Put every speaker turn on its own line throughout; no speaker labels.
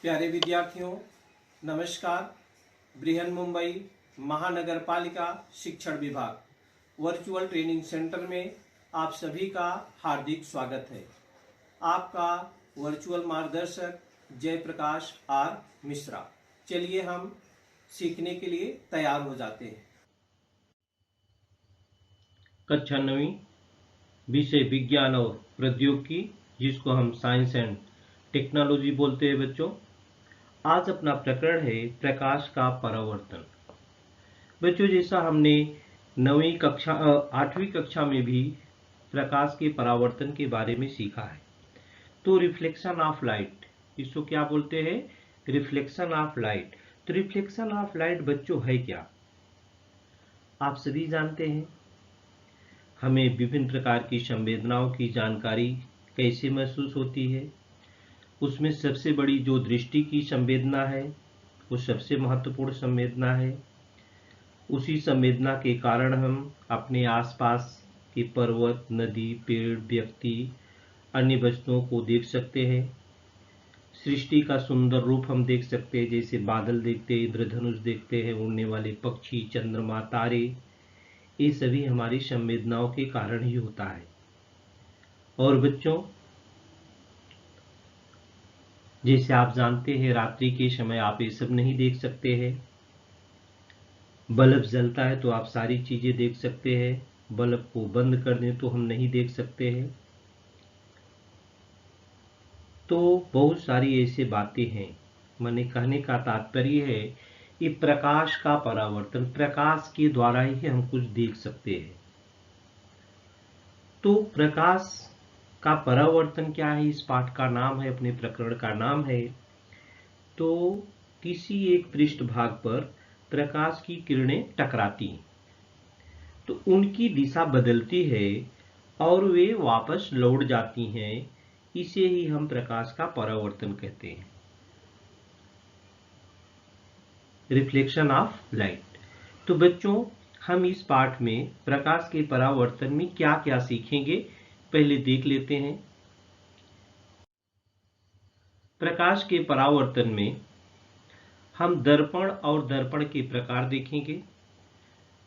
प्यारे विद्यार्थियों, नमस्कार। बृहन मुंबई महानगर पालिका शिक्षण विभाग वर्चुअल ट्रेनिंग सेंटर में आप सभी का हार्दिक स्वागत है। आपका वर्चुअल मार्गदर्शक जयप्रकाश आर मिश्रा। चलिए हम सीखने के लिए तैयार हो जाते हैं।
कक्षा 9वीं विषय विज्ञान और प्रौद्योगिकी, जिसको हम साइंस एंड टेक्नोलॉजी बोलते हैं। बच्चों, आज अपना प्रकरण है प्रकाश का परावर्तन। बच्चों, जैसा हमने 8वीं कक्षा में भी प्रकाश के परावर्तन के बारे में सीखा है, तो रिफ्लेक्शन ऑफ लाइट, इसको क्या बोलते हैं? Reflection of light. तो रिफ्लेक्शन ऑफ लाइट बच्चों है क्या? आप सभी जानते हैं, हमें विभिन्न प्रकार की संवेदनाओं की जानकारी कैसे महसूस होती है। उसमें सबसे बड़ी जो दृष्टि की संवेदना है, वो सबसे महत्वपूर्ण संवेदना है। उसी संवेदना के कारण हम अपने आसपास के पर्वत, नदी, पेड़, व्यक्ति, अन्य वस्तुओं को देख सकते हैं। सृष्टि का सुंदर रूप हम देख सकते हैं, जैसे बादल देखते हैं, इंद्रधनुष देखते हैं, उड़ने वाले पक्षी, चंद्रमा, तारे। ये सभी हमारी संवेदनाओं के कारण ही होता है। और बच्चों, जैसे आप जानते हैं, रात्रि के समय आप ये सब नहीं देख सकते हैं। बल्ब जलता है तो आप सारी चीजें देख सकते हैं, बल्ब को बंद कर दें तो हम नहीं देख सकते हैं। तो बहुत सारी ऐसी बातें हैं। मैंने कहने का तात्पर्य है कि प्रकाश का परावर्तन, प्रकाश के द्वारा ही हम कुछ देख सकते हैं। तो प्रकाश का परावर्तन क्या है, इस पाठ का नाम है, अपने प्रकरण का नाम है। तो किसी एक पृष्ठभाग पर प्रकाश की किरणें टकराती हैं, तो उनकी दिशा बदलती है और वे वापस लौट जाती हैं। इसे ही हम प्रकाश का परावर्तन कहते हैं, रिफ्लेक्शन ऑफ लाइट। तो बच्चों, हम इस पाठ में प्रकाश के परावर्तन में क्या क्या सीखेंगे, पहले देख लेते हैं। प्रकाश के परावर्तन में हम दर्पण और दर्पण के प्रकार देखेंगे,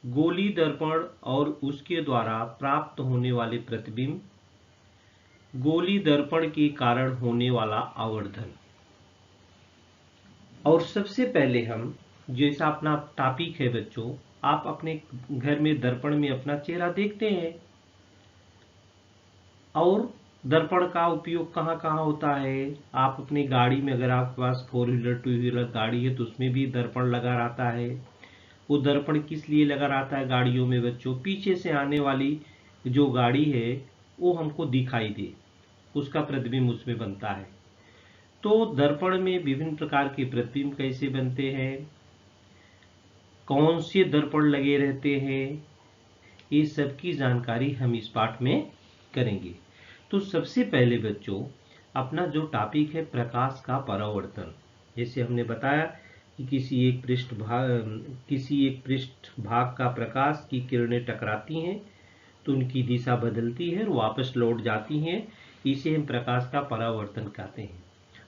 गोली दर्पण और उसके द्वारा प्राप्त होने वाले प्रतिबिंब, गोली दर्पण के कारण होने वाला आवर्धन। और सबसे पहले हम, जैसा अपना टॉपिक है बच्चों, आप अपने घर में दर्पण में अपना चेहरा देखते हैं, और दर्पण का उपयोग कहाँ कहाँ होता है? आप अपनी गाड़ी में, अगर आपके पास 4 व्हीलर 2 व्हीलर गाड़ी है, तो उसमें भी दर्पण लगा रहता है। वो दर्पण किस लिए लगा रहता है गाड़ियों में बच्चों? पीछे से आने वाली जो गाड़ी है वो हमको दिखाई दे, उसका प्रतिबिंब उसमें बनता है। तो दर्पण में विभिन्न प्रकार के प्रतिबिंब कैसे बनते हैं, कौन से दर्पण लगे रहते हैं, ये सब की जानकारी हम इस पाठ में करेंगे। तो सबसे पहले बच्चों, अपना जो टॉपिक है प्रकाश का परावर्तन, जैसे हमने बताया कि किसी एक पृष्ठभाग का प्रकाश की किरणें टकराती हैं तो उनकी दिशा बदलती है और वापस लौट जाती हैं। इसे हम प्रकाश का परावर्तन कहते हैं।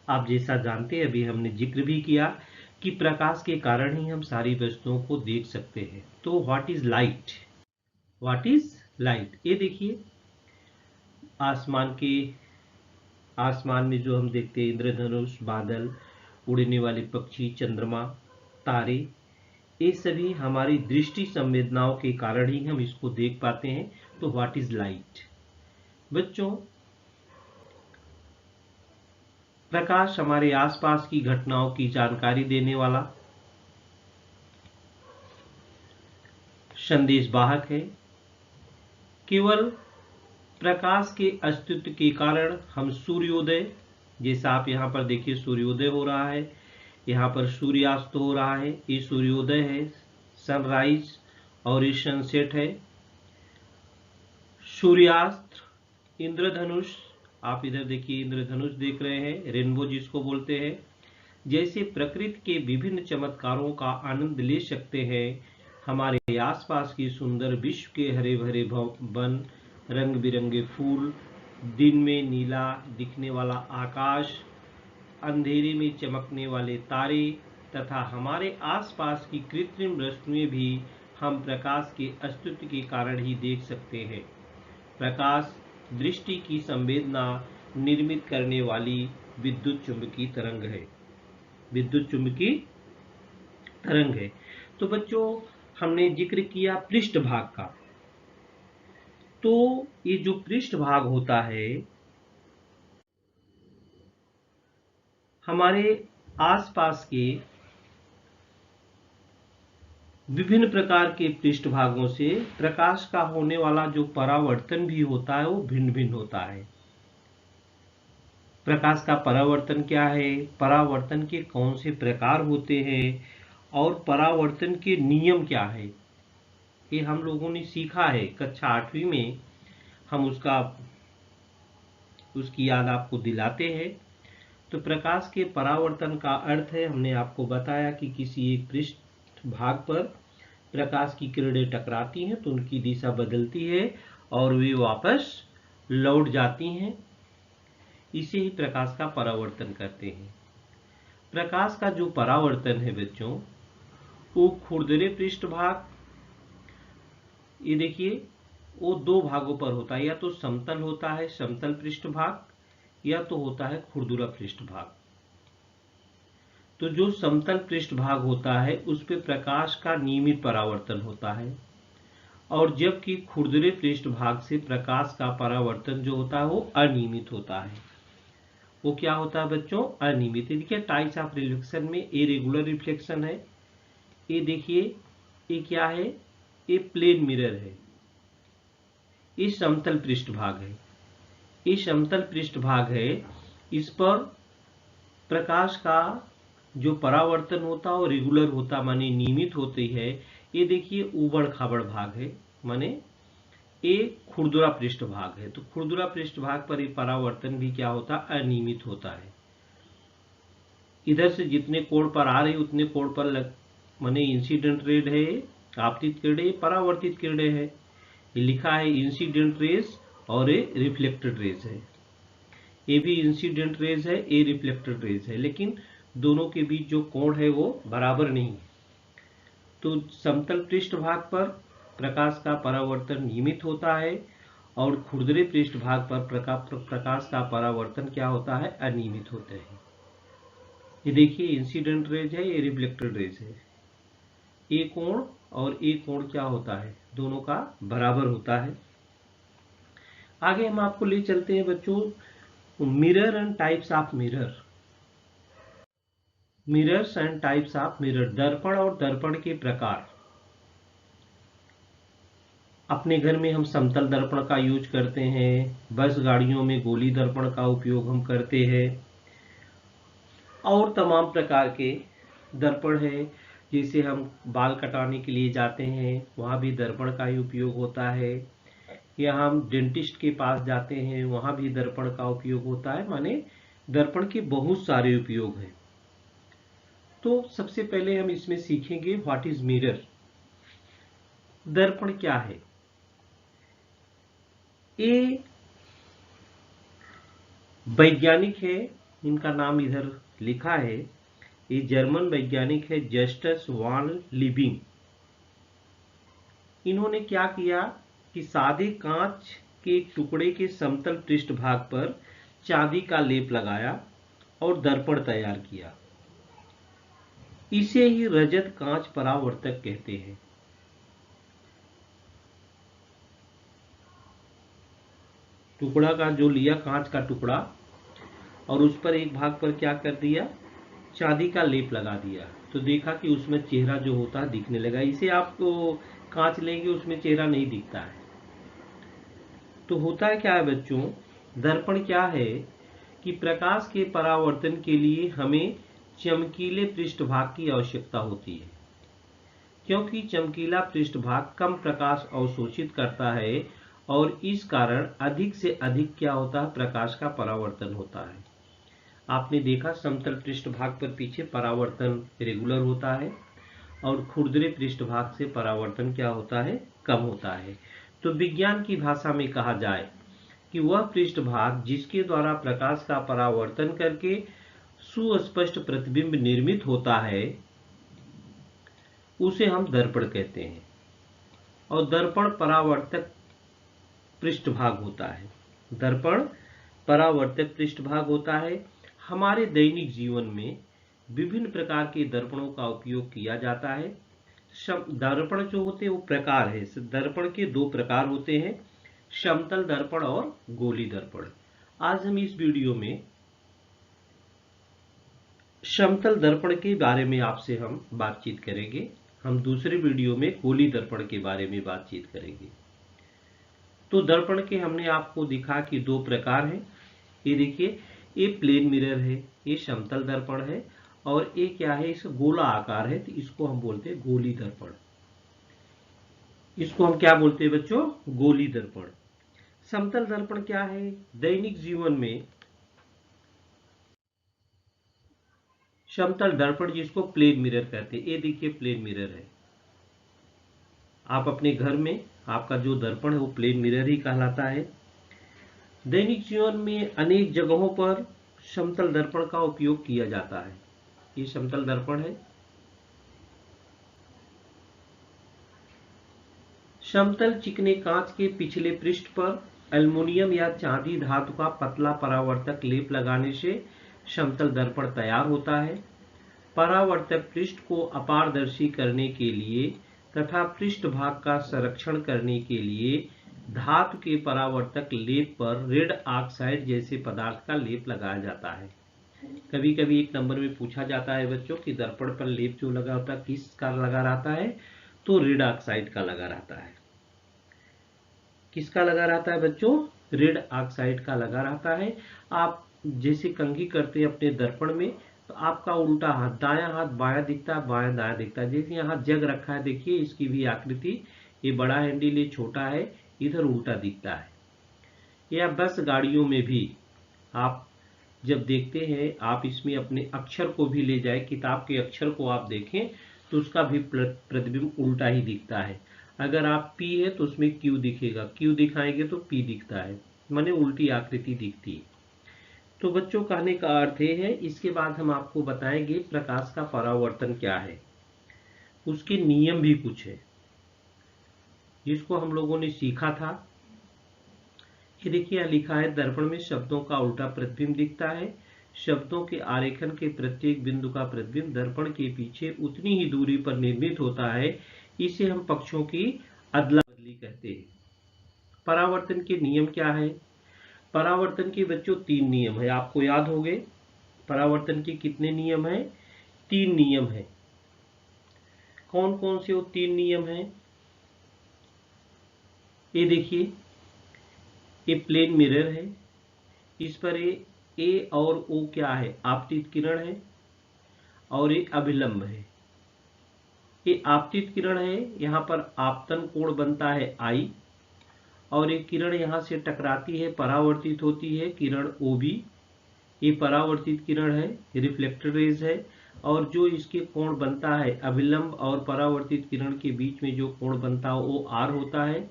आप जैसा जानते हैं, अभी हमने जिक्र भी किया कि प्रकाश के कारण ही हम सारी वस्तुओं को देख सकते हैं। तो what is light? What is light? ये देखिए, आसमान में जो हम देखते हैं, इंद्रधनुष, बादल, उड़ने वाले पक्षी, चंद्रमा, तारे, ये सभी हमारी दृष्टि संवेदनाओं के कारण ही हम इसको देख पाते हैं। तो व्हाट इज लाइट? बच्चों, प्रकाश हमारे आसपास की घटनाओं की जानकारी देने वाला संदेशवाहक है। केवल प्रकाश के अस्तित्व के कारण हम सूर्योदय, जैसा आप यहाँ पर देखिए सूर्योदय हो रहा है, यहाँ पर सूर्यास्त हो रहा है, ये सूर्योदय है, सनराइज, और ये सनसेट है। सूर्यास्त, इंद्रधनुष, आप इधर देखिए इंद्रधनुष देख रहे हैं, रेनबो जिसको बोलते हैं। जैसे प्रकृति के विभिन्न चमत्कारों का आनंद ले सकते हैं, हमारे आसपास की सुंदर विश्व के हरे भरे वन, रंग बिरंगे फूल, दिन में नीला दिखने वाला आकाश, अंधेरे में चमकने वाले तारे तथा हमारे आसपास की कृत्रिम रोशनी भी हम प्रकाश के अस्तित्व के कारण ही देख सकते हैं। प्रकाश दृष्टि की संवेदना निर्मित करने वाली विद्युत चुंबकीय तरंग है। विद्युत चुंबकीय तरंग है। तो बच्चों, हमने जिक्र किया पृष्ठभाग का। तो ये जो पृष्ठभाग होता है, हमारे आसपास के विभिन्न प्रकार के पृष्ठभागों से प्रकाश का होने वाला जो परावर्तन भी होता है वो भिन्न भिन्न होता है। प्रकाश का परावर्तन क्या है, परावर्तन के कौन से प्रकार होते हैं और परावर्तन के नियम क्या है, ये हम लोगों ने सीखा है कक्षा 8वीं में। हम उसकी याद आपको दिलाते हैं। तो प्रकाश के परावर्तन का अर्थ है, हमने आपको बताया कि किसी एक पृष्ठ भाग पर प्रकाश की किरणें टकराती हैं तो उनकी दिशा बदलती है और वे वापस लौट जाती हैं। इसे ही प्रकाश का परावर्तन कहते हैं। प्रकाश का जो परावर्तन है बच्चों, वो खुरदरे पृष्ठभाग, ये देखिए, वो दो भागों पर होता है। या तो समतल होता है समतल पृष्ठभाग, या तो होता है खुरदुरा पृष्ठभाग। तो जो समतल पृष्ठभाग होता है उस पे प्रकाश का नियमित परावर्तन होता है, और जबकि खुरदरे पृष्ठभाग से प्रकाश का परावर्तन जो होता है वो अनियमित होता है। वो क्या होता है बच्चों, अनियमित। देखिए टाइप्स ऑफ रिफ्लेक्शन में ए रेगुलर रिफ्लेक्शन है। ये देखिए, ये क्या है, ये प्लेन मिरर है, ये समतल पृष्ठभाग है। ये समतल पृष्ठभाग है, इस पर प्रकाश का जो परावर्तन होता है वो रेगुलर होता, माने नियमित होती है। ये देखिए उबड़ खाबड़ भाग है, माने ये खुरदुरा पृष्ठभाग है। तो खुरदुरा पृष्ठभाग पर ये परावर्तन भी क्या होता है, अनियमित होता है। इधर से जितने कोण पर आ रही उतने कोण पर माने इंसिडेंट रेज है, आपतित किरणें, परावर्तित किरणें है। ये लिखा है इंसिडेंट रेज और ये रिफ्लेक्टेड रेज है। ये भी इंसिडेंट रेज है, ये रिफ्लेक्टेड रेज है, लेकिन दोनों के बीच जो कोण है वो बराबर नहीं। तो समतल पृष्ठभाग पर प्रकाश का परावर्तन नियमित होता है और खुरदरे पृष्ठभाग पर प्रकाश का परावर्तन क्या होता है, अनियमित होते हैं। ये देखिए इंसिडेंट रेज है, ये रिफ्लेक्टेड रेज है। ये कोण और ये कोण क्या होता है, दोनों का बराबर होता है। आगे हम आपको ले चलते हैं बच्चों, mirror and types of mirror. Mirrors and types of mirror, दर्पण और दर्पण के प्रकार। अपने घर में हम समतल दर्पण का यूज करते हैं, बस गाड़ियों में गोली दर्पण का उपयोग हम करते हैं, और तमाम प्रकार के दर्पण है। जैसे हम बाल कटाने के लिए जाते हैं वहाँ भी दर्पण का ही उपयोग होता है, या हम डेंटिस्ट के पास जाते हैं वहाँ भी दर्पण का उपयोग होता है। माने दर्पण के बहुत सारे उपयोग हैं। तो सबसे पहले हम इसमें सीखेंगे व्हाट इज मिरर। दर्पण क्या है। ये वैज्ञानिक है, इनका नाम इधर लिखा है। ये जर्मन वैज्ञानिक है जस्टस वान लिविंग। इन्होंने क्या किया कि सादे कांच के एक टुकड़े के समतल पृष्ठभाग पर चांदी का लेप लगाया और दर्पण तैयार किया। इसे ही रजत कांच परावर्तक कहते हैं। टुकड़ा का जो लिया, कांच का टुकड़ा, और उस पर एक भाग पर क्या कर दिया, चांदी का लेप लगा दिया। तो देखा कि उसमें चेहरा जो होता है दिखने लगा। इसे आपको कांच लेंगे उसमें चेहरा नहीं दिखता है। तो होता है क्या है बच्चों, दर्पण क्या है कि प्रकाश के परावर्तन के लिए हमें चमकीले पृष्ठभाग की आवश्यकता होती है, क्योंकि चमकीला पृष्ठभाग कम प्रकाश अवशोषित करता है और इस कारण अधिक से अधिक क्या होता है, प्रकाश का परावर्तन होता है। आपने देखा समतल पृष्ठभाग पर पीछे परावर्तन रेगुलर होता है और खुरदरे पृष्ठभाग से परावर्तन क्या होता है, कम होता है। तो विज्ञान की भाषा में कहा जाए कि वह पृष्ठभाग जिसके द्वारा प्रकाश का परावर्तन करके सुस्पष्ट प्रतिबिंब निर्मित होता है उसे हम दर्पण कहते हैं। और दर्पण परावर्तक पृष्ठभाग होता है। दर्पण परावर्तक पृष्ठभाग होता है। हमारे दैनिक जीवन में विभिन्न प्रकार के दर्पणों का उपयोग किया जाता है। दर्पण जो होते हैं वो प्रकार है। दर्पण के दो प्रकार होते हैं, समतल दर्पण और गोली दर्पण। आज हम इस वीडियो में समतल दर्पण के बारे में आपसे हम बातचीत करेंगे। हम दूसरे वीडियो में गोली दर्पण के बारे में बातचीत करेंगे। तो दर्पण के हमने आपको दिखा कि दो प्रकार हैं। ये देखिए, ये प्लेन मिरर है, ये समतल दर्पण है, और ये क्या है, इस गोला आकार है, तो इसको हम बोलते हैं गोली दर्पण। इसको हम क्या बोलते हैं बच्चों? गोली दर्पण। समतल दर्पण क्या है? दैनिक जीवन में समतल दर्पण जिसको प्लेन मिरर कहते हैं, ये देखिए प्लेन मिरर है। आप अपने घर में आपका जो दर्पण है वो प्लेन मिरर ही कहलाता है। दैनिक जीवन में अनेक जगहों पर समतल दर्पण का उपयोग किया जाता है। ये समतल दर्पण है। समतल चिकने कांच के पिछले पृष्ठ पर एल्युमिनियम या चांदी धातु का पतला परावर्तक लेप लगाने से समतल दर्पण तैयार होता है। परावर्तक पृष्ठ को अपारदर्शी करने के लिए तथा पृष्ठभाग का संरक्षण करने के लिए धातु के परावर्तक लेप पर रेड ऑक्साइड जैसे पदार्थ का लेप लगाया जाता है। कभी कभी एक नंबर में पूछा जाता है बच्चों कि दर्पण पर लेप जो लगा होता है किसका लगा रहता है? तो रेड ऑक्साइड का लगा रहता है। किसका लगा रहता है बच्चों? रेड ऑक्साइड का लगा रहता है। आप जैसे कंघी करते हैं अपने दर्पण में, तो आपका उल्टा हाथ, दायां हाथ बायां दिखता है, बायां दायां दिखता है। जैसे यहाँ जग रखा है, देखिए इसकी भी आकृति, ये बड़ा हैंडल, ये छोटा है, इधर उल्टा दिखता है। या बस गाड़ियों में भी आप जब देखते हैं, आप इसमें अपने अक्षर को भी ले जाए, किताब के अक्षर को आप देखें तो उसका भी प्रतिबिंब उल्टा ही दिखता है। अगर आप पी है तो उसमें क्यू दिखेगा, क्यू दिखाएंगे तो पी दिखता है, माने उल्टी आकृति दिखती है। तो बच्चों कहने का अर्थ ये है। इसके बाद हम आपको बताएंगे प्रकाश का परावर्तन क्या है, उसके नियम भी कुछ है जिसको हम लोगों ने सीखा था। ये देखिए यहाँ लिखा है, दर्पण में शब्दों का उल्टा प्रतिबिंब दिखता है। शब्दों के आरेखन के प्रत्येक बिंदु का प्रतिबिंब दर्पण के पीछे उतनी ही दूरी पर निर्मित होता है। इसे हम पक्षों की अदला बदली कहते हैं। परावर्तन के नियम क्या है? परावर्तन के बच्चों 3 नियम है, आपको याद होंगे। परावर्तन के कितने नियम है? 3 नियम है। कौन कौन से वो 3 नियम है? ये देखिए, ये प्लेन मिरर है, इस पर ए और ओ क्या है? आपतित किरण है, और ये अभिलंब है। ये आपतित किरण है, यहाँ पर आपतन कोण बनता है आई, और ये किरण यहाँ से टकराती है, परावर्तित होती है, किरण ओ बी। ये परावर्तित किरण है, रिफ्लेक्टेड रेज है। और जो इसके कोण बनता है, अभिलंब और परावर्तित किरण के बीच में जो कोण बनता है वो आर होता है।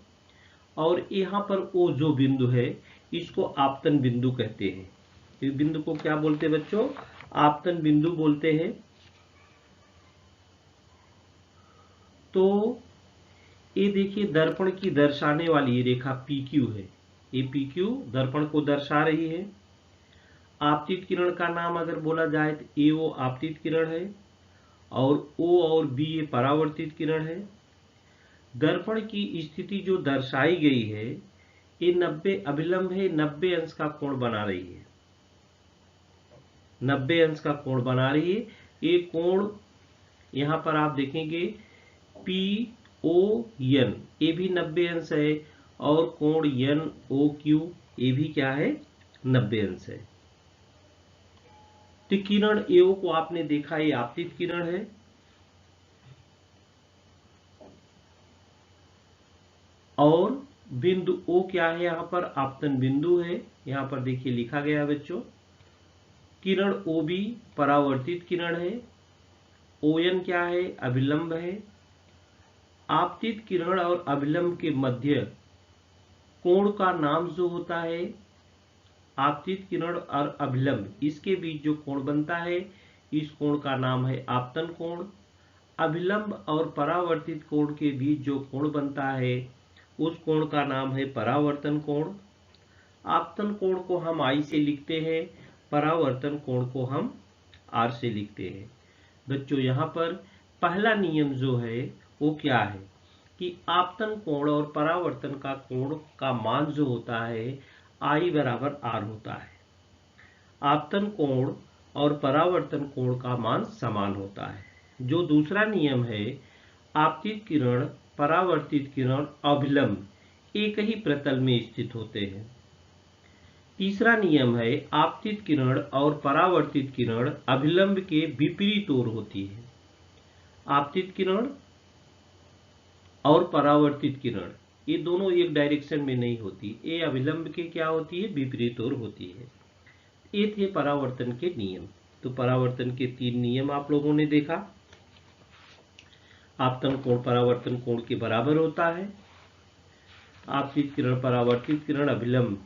और यहाँ पर ओ जो बिंदु है इसको आपतन बिंदु कहते हैं। इस बिंदु को क्या बोलते हैं बच्चों? आपतन बिंदु बोलते हैं। तो ये देखिए, दर्पण की दर्शाने वाली ये रेखा PQ है। ये PQ दर्पण को दर्शा रही है। आपतित किरण का नाम अगर बोला जाए तो AO आपतित किरण है, और O और B ये परावर्तित किरण है। दर्पण की स्थिति जो दर्शाई गई है, ये 90 अभिलंब है, 90 अंश का कोण बना रही है। 90 अंश का कोण बना रही है। ये कोण यहाँ पर आप देखेंगे PON, ये भी 90 अंश है, और कोण NOQ ये भी क्या है? 90 अंश है। तो किरण AO को आपने देखा, ये आपतित किरण है, और बिंदु O क्या है? यहाँ पर आपतन बिंदु है। यहाँ पर देखिए लिखा गया है बच्चों, किरण OB परावर्तित किरण है, ON क्या है? अभिलंब है। आपतित किरण और अभिलंब के मध्य कोण का नाम जो होता है आपतित किरण और अभिलंब इसके बीच जो कोण बनता है इस कोण का नाम है आपतन कोण। अभिलंब और परावर्तित कोण के बीच जो कोण बनता है उस कोण का नाम है परावर्तन कोण। आपतन कोण को हम I से लिखते हैं, परावर्तन कोण को हम R से लिखते हैं। बच्चों यहाँ पर पहला नियम जो है वो क्या है कि आपतन कोण और परावर्तन का कोण का मान जो होता है I बराबर R होता है। आपतन कोण और परावर्तन कोण का मान समान होता है। जो दूसरा नियम है आपतित किरण, परावर्तित किरण, अभिलंब एक ही प्रतल में स्थित होते हैं। तीसरा नियम है आपतित किरण और परावर्तित किरण अभिलंब के विपरीत ओर होती है। आपतित किरण और परावर्तित किरण ये दोनों एक डायरेक्शन में नहीं होती, ये अभिलंब के क्या होती है, विपरीत ओर होती है। ये थे परावर्तन के नियम। तो परावर्तन के 3 नियम आप लोगों ने देखा। आपतन कोण परावर्तन कोण के बराबर होता है। आपतित किरण, परावर्तित किरण, अभिलंब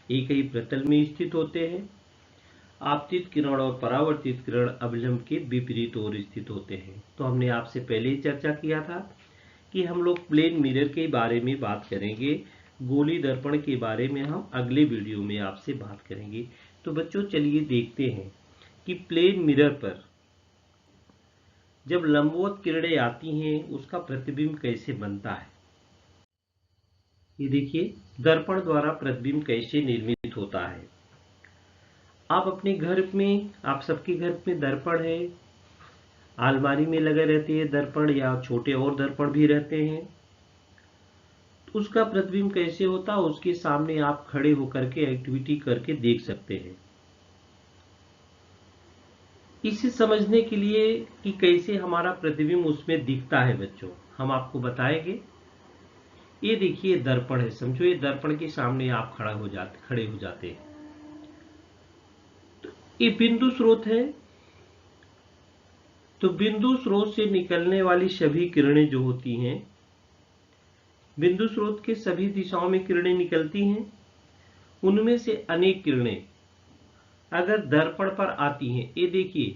एक ही प्रतल में स्थित होते हैं। आपतित किरण और परावर्तित किरण अभिलंब के विपरीत ओर स्थित होते हैं। तो हमने आपसे पहले ही चर्चा किया था कि हम लोग प्लेन मिरर के बारे में बात करेंगे, गोली दर्पण के बारे में हम अगले वीडियो में आपसे बात करेंगे। तो बच्चों चलिए देखते हैं कि प्लेन मिरर पर जब लंबवत किरणें आती हैं उसका प्रतिबिंब कैसे बनता है। ये देखिए दर्पण द्वारा प्रतिबिंब कैसे निर्मित होता है। आप अपने घर में, आप सबके घर में दर्पण है, अलमारी में लगे रहते हैं दर्पण या छोटे और दर्पण भी रहते हैं। उसका प्रतिबिंब कैसे होता है उसके सामने आप खड़े होकर के एक्टिविटी करके देख सकते हैं। इसे समझने के लिए कि कैसे हमारा प्रतिबिंब उसमें दिखता है बच्चों हम आपको बताएंगे। ये देखिए दर्पण है, समझो ये दर्पण के सामने आप खड़े हो जाते हैं। तो ये बिंदु स्रोत है। तो बिंदु स्रोत से निकलने वाली सभी किरणें जो होती हैं, बिंदु स्रोत के सभी दिशाओं में किरणें निकलती हैं। उनमें से अनेक किरणें अगर दर्पण पर आती हैं, ये देखिए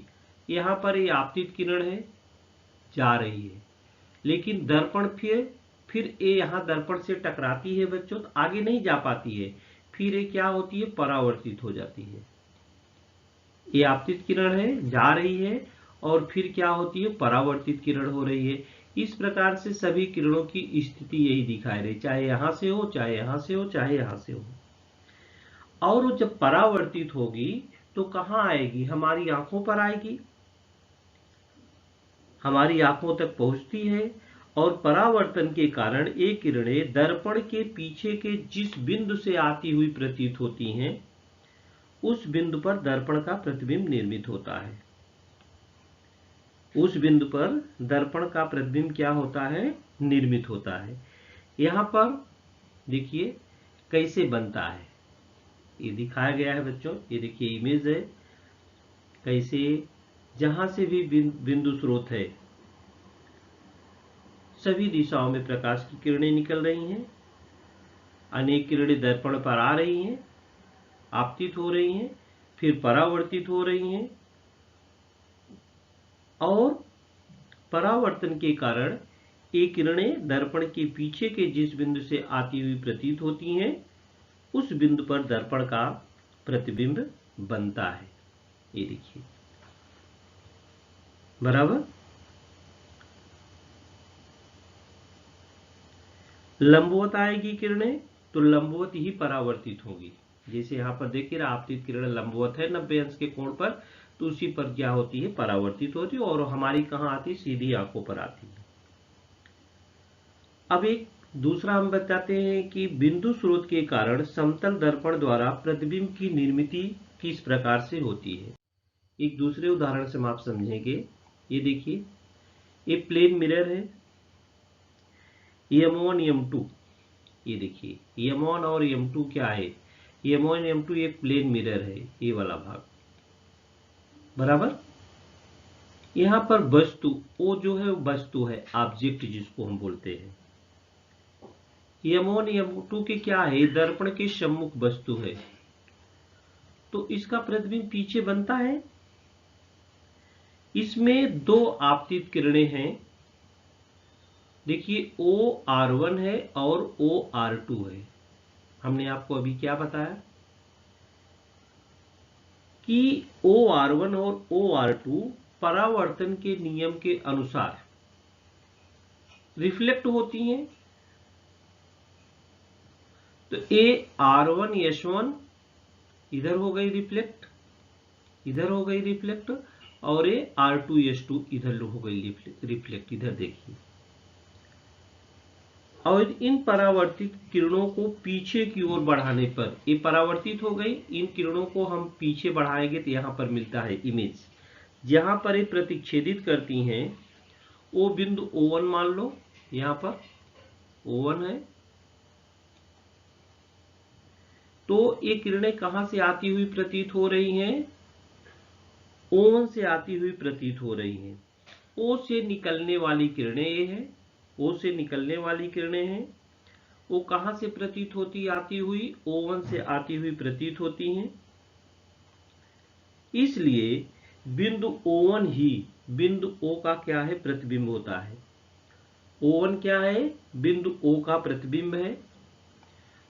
यहाँ पर ये आपतित किरण है, जा रही है, लेकिन दर्पण फिर ये यहाँ दर्पण से टकराती है बच्चों, तो आगे नहीं जा पाती है। फिर ये क्या होती है, परावर्तित हो जाती है। ये आपतित किरण है, जा रही है, और फिर क्या होती है, परावर्तित किरण हो रही है। इस प्रकार से सभी किरणों की स्थिति यही दिखाई रही, चाहे यहां से हो, चाहे यहां से हो, चाहे यहां से हो। और वो जब परावर्तित होगी तो कहां आएगी, हमारी आंखों पर आएगी, हमारी आंखों तक पहुंचती है। और परावर्तन के कारण ये किरणें दर्पण के पीछे के जिस बिंदु से आती हुई प्रतीत होती हैं उस बिंदु पर दर्पण का प्रतिबिंब निर्मित होता है। उस बिंदु पर दर्पण का प्रतिबिंब क्या होता है, निर्मित होता है। यहां पर देखिए कैसे बनता है, ये दिखाया गया है बच्चों। ये देखिए इमेज है, कैसे जहां से भी बिंदु स्रोत है सभी दिशाओं में प्रकाश की किरणें निकल रही हैं। अनेक किरणें दर्पण पर आ रही हैं, आपतित हो रही हैं, फिर परावर्तित हो रही हैं, और परावर्तन के कारण ये किरणें दर्पण के पीछे के जिस बिंदु से आती हुई प्रतीत होती हैं उस बिंदु पर दर्पण का प्रतिबिंब बनता है। ये देखिए बराबर। लंबवत आएगी किरणें तो लंबवत ही परावर्तित होगी। जैसे यहाँ पर देखिए आपतित किरण लंबवत है 90 अंश के कोण पर, तो उसी पर क्या होती है, परावर्तित होती है, और हमारी कहाँ आती है, सीधी आंखों पर आती है। अब एक दूसरा हम बताते हैं कि बिंदु स्रोत के कारण समतल दर्पण द्वारा प्रतिबिंब की निर्मिति किस प्रकार से होती है। एक दूसरे उदाहरण से हम आप समझेंगे। ये देखिए ये प्लेन मिरर है, M1 M2। ये देखिए M1 और M2 क्या है, M1 M2 एक प्लेन मिरर है, ये वाला भाग बराबर। यहाँ पर वस्तु, वो जो है वस्तु है, ऑब्जेक्ट जिसको हम बोलते हैं। M1 M2 के क्या है, दर्पण के सम्मुख वस्तु है, तो इसका प्रतिबिंब पीछे बनता है। इसमें दो आपतित किरणें हैं, देखिए OR1 है और OR2 है। हमने आपको अभी क्या बताया कि OR1 और OR2 परावर्तन के नियम के अनुसार रिफ्लेक्ट होती हैं। तो AR1S1 इधर हो गई रिफ्लेक्ट, इधर हो गई रिफ्लेक्ट, और AR2S2 इधर हो गई रिफ्लेक्ट, इधर देखिए। और इन परावर्तित किरणों को पीछे की ओर बढ़ाने पर ये परावर्तित हो गई, इन किरणों को हम पीछे बढ़ाएंगे तो यहाँ पर मिलता है इमेज। जहां पर ये प्रतिच्छेदित करती हैं वो बिंदु O1 मान लो, यहाँ पर O1 है। तो ये किरणें कहां से आती हुई प्रतीत हो रही हैं? O1 से आती हुई प्रतीत हो रही हैं। O से निकलने वाली किरणें ये है, O से निकलने वाली किरणें हैं। वो कहां से प्रतीत होती आती हुई? O1 से आती हुई प्रतीत होती हैं। इसलिए बिंदु O1 ही बिंदु O का क्या है? प्रतिबिंब होता है। O1 क्या है? बिंदु O का प्रतिबिंब है।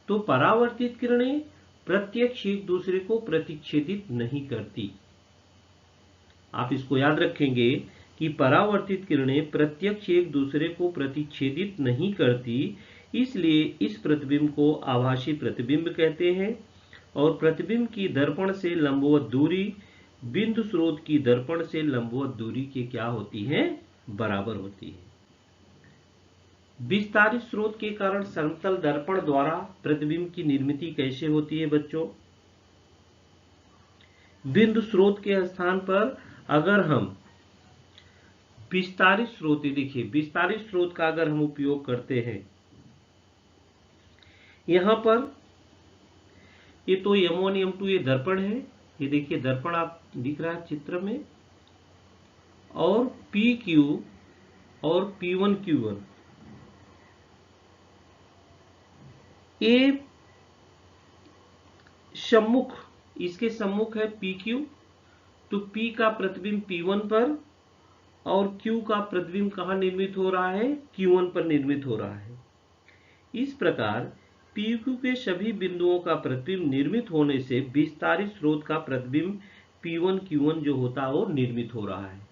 तो परावर्तित किरणें प्रत्यक्ष एक दूसरे को प्रतिच्छेदित नहीं करती। आप इसको याद रखेंगे कि परावर्तित किरणें प्रत्यक्ष एक दूसरे को प्रतिच्छेदित नहीं करती, इसलिए इस प्रतिबिंब को आभासी प्रतिबिंब कहते हैं। और प्रतिबिंब की दर्पण से लंबवत दूरी बिंदु स्रोत की दर्पण से लंबवत दूरी के क्या होती है? बराबर होती है। विस्तारित स्रोत के कारण समतल दर्पण द्वारा प्रतिबिंब की निर्मित कैसे होती है बच्चों? बिंदु स्रोत के स्थान पर अगर हम विस्तारित स्रोत, देखिए विस्तारित स्रोत का अगर हम उपयोग करते हैं, यहां पर ये तो M1 M2 ये दर्पण है, ये देखिए दर्पण आप दिख रहा है चित्र में, और PQ और P1 Q1 ये सम्मुख, इसके सम्मुख है PQ। तो P का प्रतिबिंब P1 पर और Q का प्रतिबिंब कहां निर्मित हो रहा है? Q1 पर निर्मित हो रहा है। इस प्रकार PQ के सभी बिंदुओं का प्रतिबिंब निर्मित होने से विस्तारित स्रोत का प्रतिबिंब P1 Q1 जो होता है वो निर्मित हो रहा है,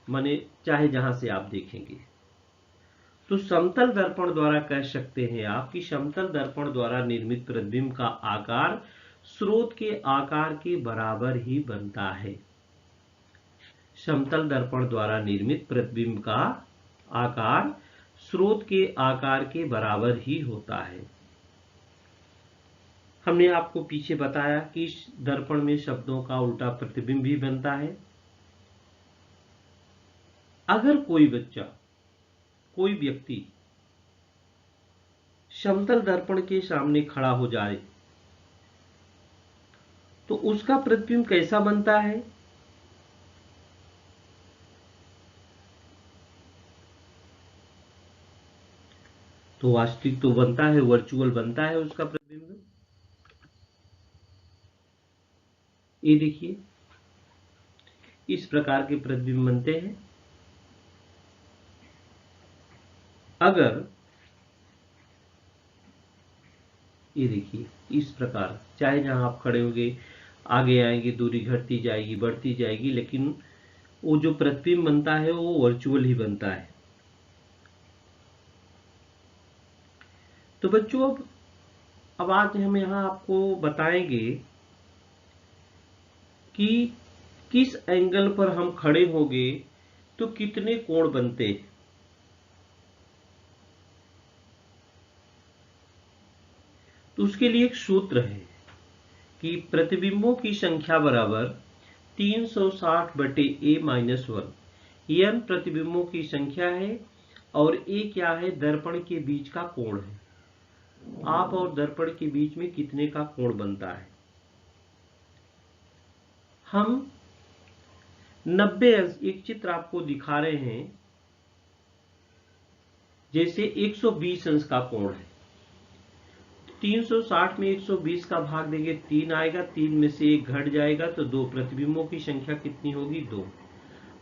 माने चाहे जहां से आप देखेंगे। तो समतल दर्पण द्वारा कह सकते हैं आप कि समतल दर्पण द्वारा निर्मित प्रतिबिंब का आकार स्रोत के आकार के बराबर ही बनता है। समतल दर्पण द्वारा निर्मित प्रतिबिंब का आकार स्रोत के आकार के बराबर ही होता है। हमने आपको पीछे बताया कि इस दर्पण में शब्दों का उल्टा प्रतिबिंब भी बनता है। अगर कोई बच्चा, कोई व्यक्ति समतल दर्पण के सामने खड़ा हो जाए तो उसका प्रतिबिंब कैसा बनता है? तो वास्तविक तो बनता है, वर्चुअल बनता है उसका प्रतिबिंब। ये देखिए इस प्रकार के प्रतिबिंब बनते हैं। अगर ये देखिए इस प्रकार, चाहे जहां आप खड़े होंगे आगे आएंगे, दूरी घटती जाएगी बढ़ती जाएगी, लेकिन वो जो प्रतिबिंब बनता है वो वर्चुअल ही बनता है। तो बच्चों अब आज हम यहाँ आपको बताएंगे कि किस एंगल पर हम खड़े होंगे तो कितने कोण बनते हैं। तो उसके लिए एक सूत्र है कि प्रतिबिंबों की संख्या बराबर 360/A-1। n प्रतिबिंबों की संख्या है और a क्या है? दर्पण के बीच का कोण है। आप और दर्पण के बीच में कितने का कोण बनता है? हम 90 अंश, एक चित्र आपको दिखा रहे हैं, जैसे 120 अंश का कोण है। 360 में 120 का भाग देंगे 3 आएगा, 3 में से 1 घट जाएगा तो 2। प्रतिबिंबों की संख्या कितनी होगी? 2।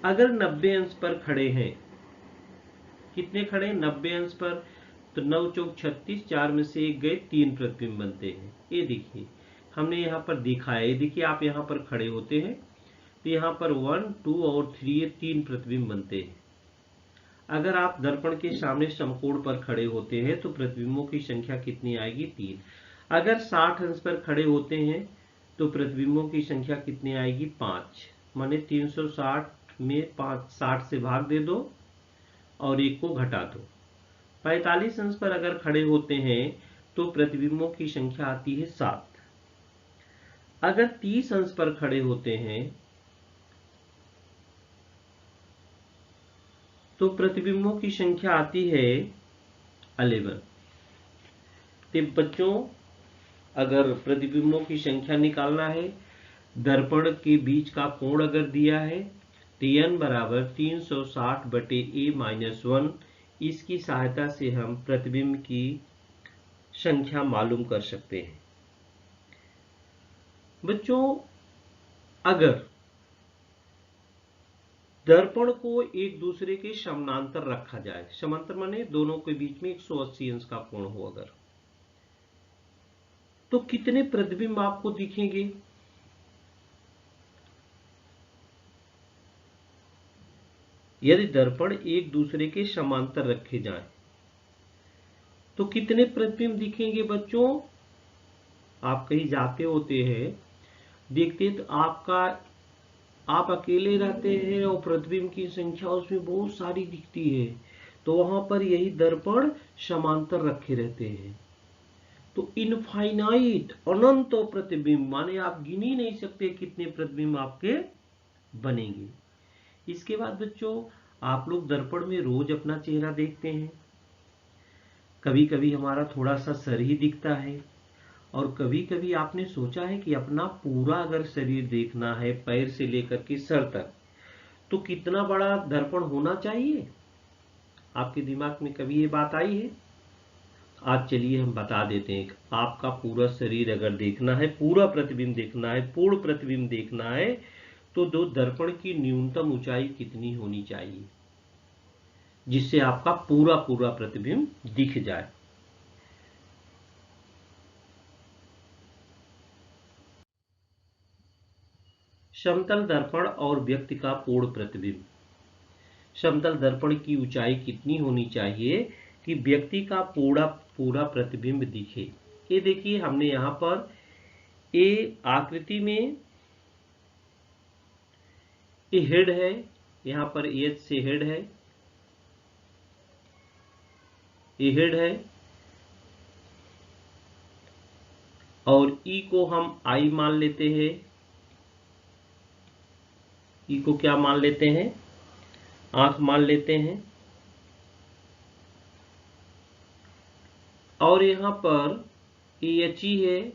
अगर 90 अंश पर खड़े हैं, कितने खड़े हैं? 90 अंश पर, तो 9 चौक 36, 4 में से 1 गए, 3 प्रतिबिंब बनते हैं। ये देखिए हमने यहाँ पर देखा है, ये देखिए आप यहाँ पर खड़े होते हैं तो यहाँ पर 1, 2 और 3 ये 3 प्रतिबिंब बनते हैं। अगर आप दर्पण के सामने समकोण पर खड़े होते हैं तो प्रतिबिंबों की संख्या कितनी आएगी? 3। अगर 60 अंश पर खड़े होते हैं तो प्रतिबिंबों की संख्या कितनी आएगी? 5। माने 360 में 5 60 से भाग दे दो और 1 को घटा दो। 45 अंश पर अगर खड़े होते हैं तो प्रतिबिंबों की संख्या आती है 7। अगर 30 अंश पर खड़े होते हैं तो प्रतिबिंबों की संख्या आती है 11। तो बच्चों अगर प्रतिबिंबों की संख्या निकालना है, दर्पण के बीच का कोण अगर दिया है तो n बराबर 360 बटे a-1, इसकी सहायता से हम प्रतिबिंब की संख्या मालूम कर सकते हैं। बच्चों अगर दर्पण को एक दूसरे के समानांतर रखा जाए, समांतर माने दोनों के बीच में 180 अंश का कोण हो अगर, तो कितने प्रतिबिंब आपको दिखेंगे? यदि दर्पण एक दूसरे के समांतर रखे जाएं तो कितने प्रतिबिंब दिखेंगे बच्चों? आप कहीं जाते होते हैं, देखते तो आप अकेले रहते हैं और प्रतिबिंब की संख्या उसमें बहुत सारी दिखती है, तो वहां पर यही दर्पण समांतर रखे रहते हैं। तो इनफाइनाइट अनंत प्रतिबिंब, माने आप गिन ही नहीं सकते कितने प्रतिबिंब आपके बनेंगे। इसके बाद बच्चों आप लोग दर्पण में रोज अपना चेहरा देखते हैं। कभी कभी हमारा थोड़ा सा सर ही दिखता है और कभी कभी आपने सोचा है कि अपना पूरा अगर शरीर देखना है पैर से लेकर के सर तक, तो कितना बड़ा दर्पण होना चाहिए? आपके दिमाग में कभी ये बात आई है? आज चलिए हम बता देते हैं। आपका पूरा शरीर अगर देखना है, पूरा प्रतिबिंब देखना है, पूर्ण प्रतिबिंब देखना है, तो दो दर्पण की न्यूनतम ऊंचाई कितनी होनी चाहिए जिससे आपका पूरा प्रतिबिंब दिख जाए? समतल दर्पण और व्यक्ति का पूर्ण प्रतिबिंब। समतल दर्पण की ऊंचाई कितनी होनी चाहिए कि व्यक्ति का पूरा प्रतिबिंब दिखे? ये देखिए हमने यहां पर ए आकृति में ये हेड है, यहां पर एच से हेड है, ये हेड है और ई को हम आई मान लेते हैं। ई को क्या मान लेते हैं? आंख मान लेते हैं। और यहां पर एच ई है,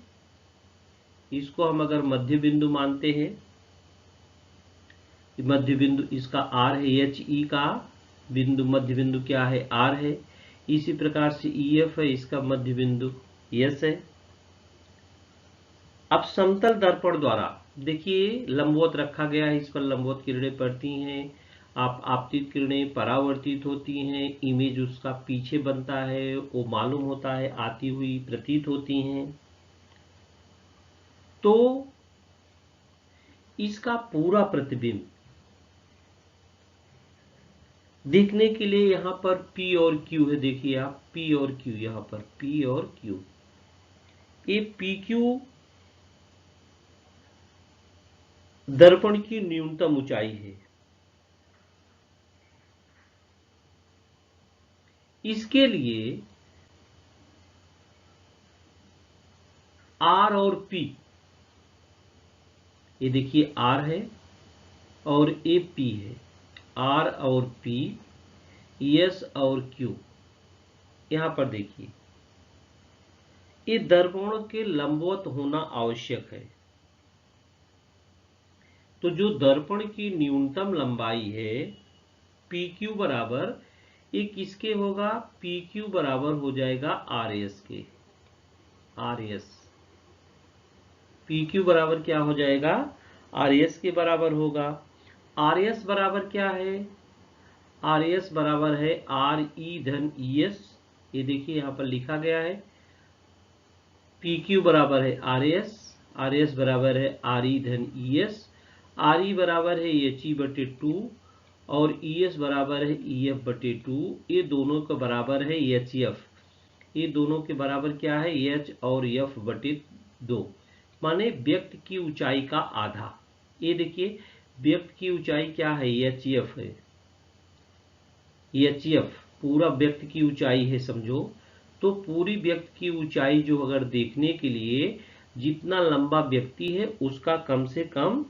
इसको हम अगर मध्य बिंदु मानते हैं, मध्य बिंदु इसका आर है, एच ई का बिंदु मध्य बिंदु क्या है? आर है। इसी प्रकार से ई एफ है, इसका मध्य बिंदु एस है। अब समतल दर्पण द्वारा देखिए लंबवत रखा गया है, इस पर लंबवत किरणें पड़ती हैं, आपतित किरणें परावर्तित होती हैं, इमेज उसका पीछे बनता है, वो मालूम होता है आती हुई प्रतीत होती हैं। तो इसका पूरा प्रतिबिंब देखने के लिए यहां पर P और Q है, देखिए आप P और Q, यहां पर P और Q, ये PQ दर्पण की न्यूनतम ऊंचाई है। इसके लिए R और P, ये देखिए R है और ये P है, R और P, S और Q, यहां पर देखिए ये दर्पण के लंबवत होना आवश्यक है। तो जो दर्पण की न्यूनतम लंबाई है PQ बराबर, ये किसके होगा? PQ बराबर हो जाएगा RS के। R S. पी क्यू बराबर क्या हो जाएगा, आर एस के बराबर होगा। आर एस बराबर क्या है, आर एस बराबर है आर ई धन ई एस। ये देखिए यहाँ पर लिखा गया है, पी क्यू बराबर है आर एस बराबर है आर ई धन ई एस। आर ई बराबर है एच ई बटे 2 और ई एस बराबर है ई एफ बटे 2। ये दोनों का बराबर है एच एफ। ये दोनों के बराबर क्या है, एच और एफ बटे 2, माने व्यक्ति की ऊंचाई का आधा। ये देखिए व्यक्ति की ऊंचाई क्या है, एच एफ है। एच एफ पूरा व्यक्ति की ऊंचाई है समझो। तो पूरी व्यक्ति की ऊंचाई जो अगर देखने के लिए जितना लंबा व्यक्ति है उसका कम से कम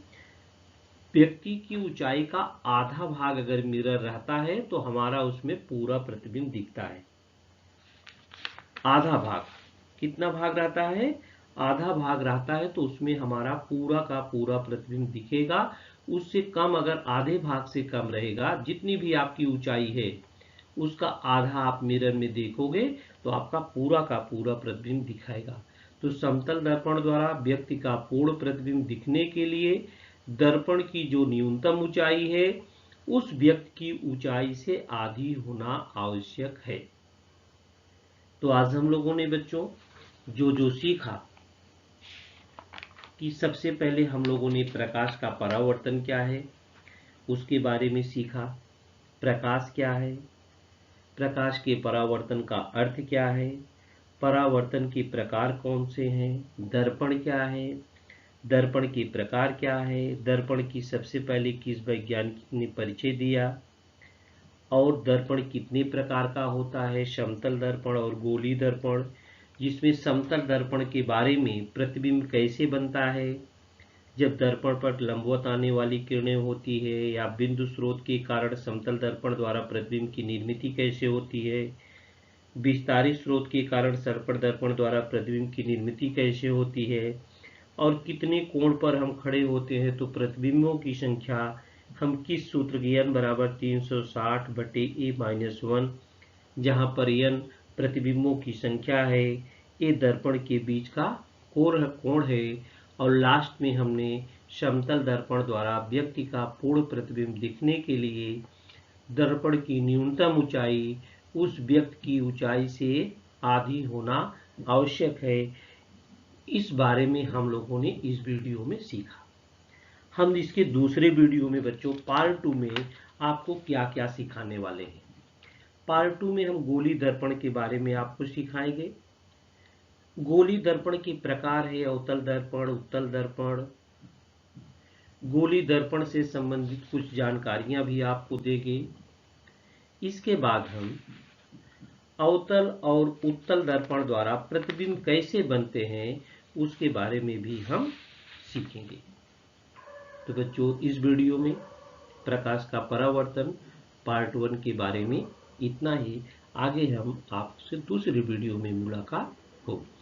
व्यक्ति की ऊंचाई का आधा भाग अगर मिरर रहता है तो हमारा उसमें पूरा प्रतिबिंब दिखता है। आधा भाग, कितना भाग रहता है, आधा भाग रहता है, तो उसमें हमारा पूरा का पूरा प्रतिबिंब दिखेगा। उससे कम अगर आधे भाग से कम रहेगा, जितनी भी आपकी ऊंचाई है उसका आधा आप मिरर में देखोगे तो आपका पूरा का पूरा प्रतिबिंब दिखाएगा। तो समतल दर्पण द्वारा व्यक्ति का पूर्ण प्रतिबिंब दिखने के लिए दर्पण की जो न्यूनतम ऊंचाई है उस व्यक्ति की ऊंचाई से आधी होना आवश्यक है। तो आज हम लोगों ने बच्चों जो सीखा कि सबसे पहले हम लोगों ने प्रकाश का परावर्तन क्या है उसके बारे में सीखा। प्रकाश क्या है, प्रकाश के परावर्तन का अर्थ क्या है, परावर्तन के प्रकार कौन से हैं, दर्पण क्या है, दर्पण के प्रकार क्या है, दर्पण की सबसे पहले किस वैज्ञानिक ने परिचय दिया, और दर्पण कितने प्रकार का होता है, समतल दर्पण और गोली दर्पण, जिसमें समतल दर्पण के बारे में प्रतिबिंब कैसे बनता है, जब दर्पण पर लंबवत आने वाली किरणें होती है या बिंदु स्रोत के कारण समतल दर्पण द्वारा प्रतिबिंब की निर्मिति कैसे होती है, विस्तारित स्रोत के कारण सर्पण दर्पण द्वारा प्रतिबिंब की निर्मिति कैसे होती है, और कितने कोण पर हम खड़े होते हैं तो प्रतिबिंबों की संख्या हम किस सूत्र की n बराबर 360 बटे a-1, जहां पर n प्रतिबिंबों की संख्या है, ये दर्पण के बीच का कोण है, और लास्ट में हमने समतल दर्पण द्वारा व्यक्ति का पूर्ण प्रतिबिंब दिखने के लिए दर्पण की न्यूनतम ऊंचाई उस व्यक्ति की ऊंचाई से आधी होना आवश्यक है। इस बारे में हम लोगों ने इस वीडियो में सीखा। हम इसके दूसरे वीडियो में बच्चों पार्ट 2 में आपको क्या क्या सिखाने वाले हैं। पार्ट 2 में हम गोली दर्पण के बारे में आपको सिखाएंगे। गोली दर्पण के प्रकार है अवतल दर्पण, उत्तल दर्पण। गोली दर्पण से संबंधित कुछ जानकारियां भी आपको देंगे। इसके बाद हम अवतल और उत्तल दर्पण द्वारा प्रतिबिंब कैसे बनते हैं उसके बारे में भी हम सीखेंगे। तो बच्चों इस वीडियो में प्रकाश का परावर्तन पार्ट 1 के बारे में इतना ही। आगे हम आपसे दूसरे वीडियो में मुलाकात होगी।